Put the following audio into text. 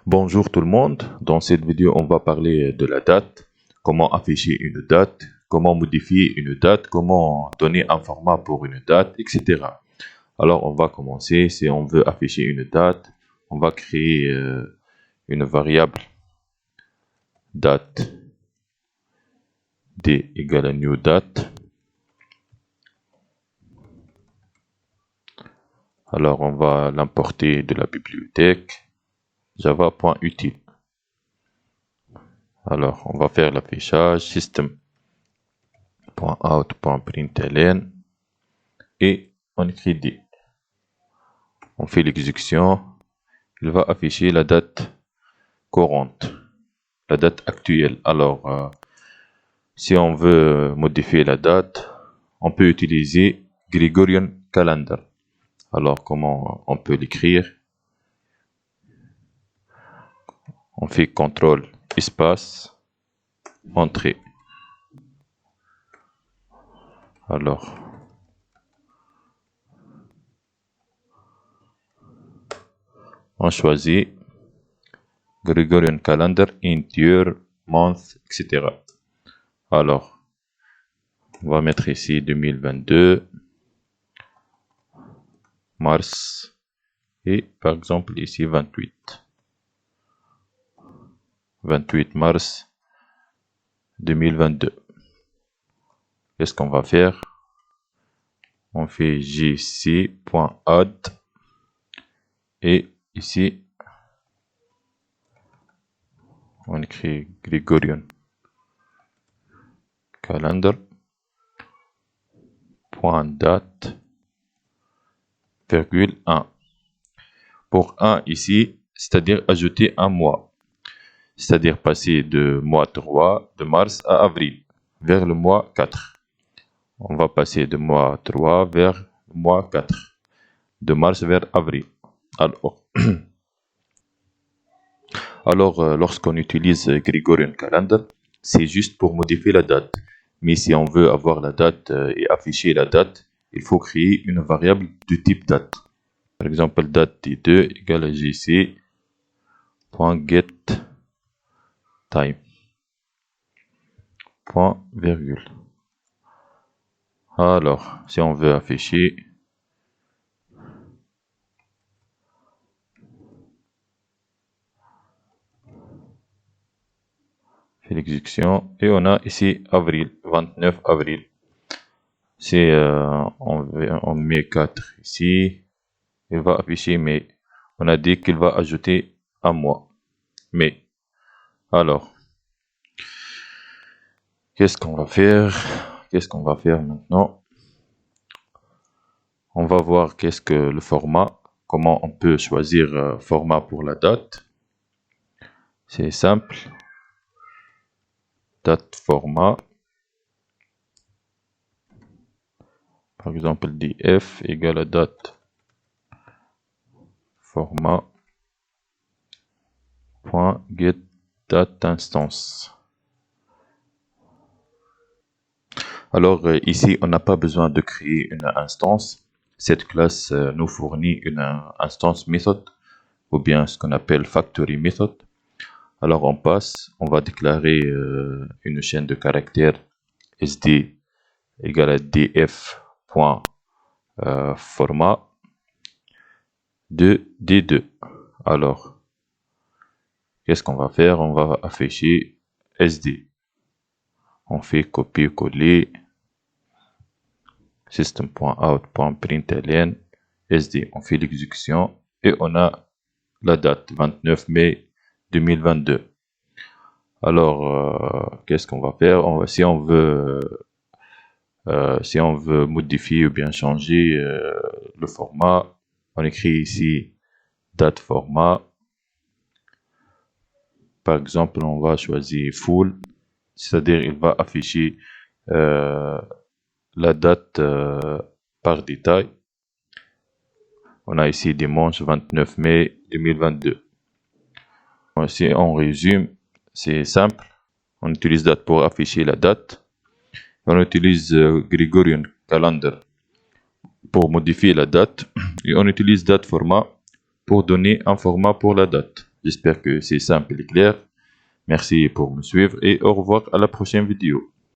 Bonjour tout le monde, dans cette vidéo on va parler de la date, comment afficher une date, comment modifier une date, comment donner un format pour une date, etc. Alors on va commencer, si on veut afficher une date, on va créer une variable date d égale à new date. Alors on va l'importer de la bibliothèque java.util. Alors on va faire l'affichage system.out.println et on écrit D. On fait l'exécution, il va afficher la date courante, la date actuelle. Alors si on veut modifier la date, on peut utiliser Gregorian Calendar. Alors comment on peut l'écrire? On fait CTRL espace entrée. Alors on choisit Gregorian Calendar, int year, month, etc. Alors on va mettre ici 2022 mars et par exemple ici 28 mars 2022. Qu'est-ce qu'on va faire? On fait jc.add et ici on écrit Gregorian Calendar .date virgule 1. Pour 1 ici, c'est-à-dire ajouter un mois, c'est-à-dire passer de mois 3 de mars à avril vers le mois 4. On va passer de mois 3 vers le mois 4, de mars vers avril. Alors lorsqu'on utilise Gregorian Calendar, c'est juste pour modifier la date. Mais si on veut avoir la date et afficher la date, il faut créer une variable de type date. Par exemple, date t2 égale à jc.getTime. Point virgule. Alors, si on veut afficher, fait l'exécution et on a ici avril, 29 avril. Si on met 4 ici, il va afficher mai. On a dit qu'il va ajouter un mois, mai. Alors, qu'est-ce qu'on va faire? Qu'est-ce qu'on va faire maintenant? On va voir qu'est-ce que le format, comment on peut choisir format pour la date. C'est simple. Date format. Par exemple, df égale à date format point get date instance. Alors ici, on n'a pas besoin de créer une instance. Cette classe nous fournit une instance method ou bien ce qu'on appelle factory method. Alors on passe, on va déclarer une chaîne de caractères sd égale à df.format de d2. Alors qu'est-ce qu'on va faire? On va afficher sd. On fait copier-coller system.out.println sd. On fait l'exécution et on a la date 29 mai 2022. Alors qu'est-ce qu'on va faire? Si on veut modifier ou bien changer le format, on écrit ici date format. Par exemple, on va choisir full, c'est-à-dire il va afficher la date par détail. On a ici dimanche 29 mai 2022. Si on résume, c'est simple. On utilise date pour afficher la date. On utilise Gregorian Calendar pour modifier la date. Et on utilise date format pour donner un format pour la date. J'espère que c'est simple et clair. Merci pour me suivre et au revoir à la prochaine vidéo.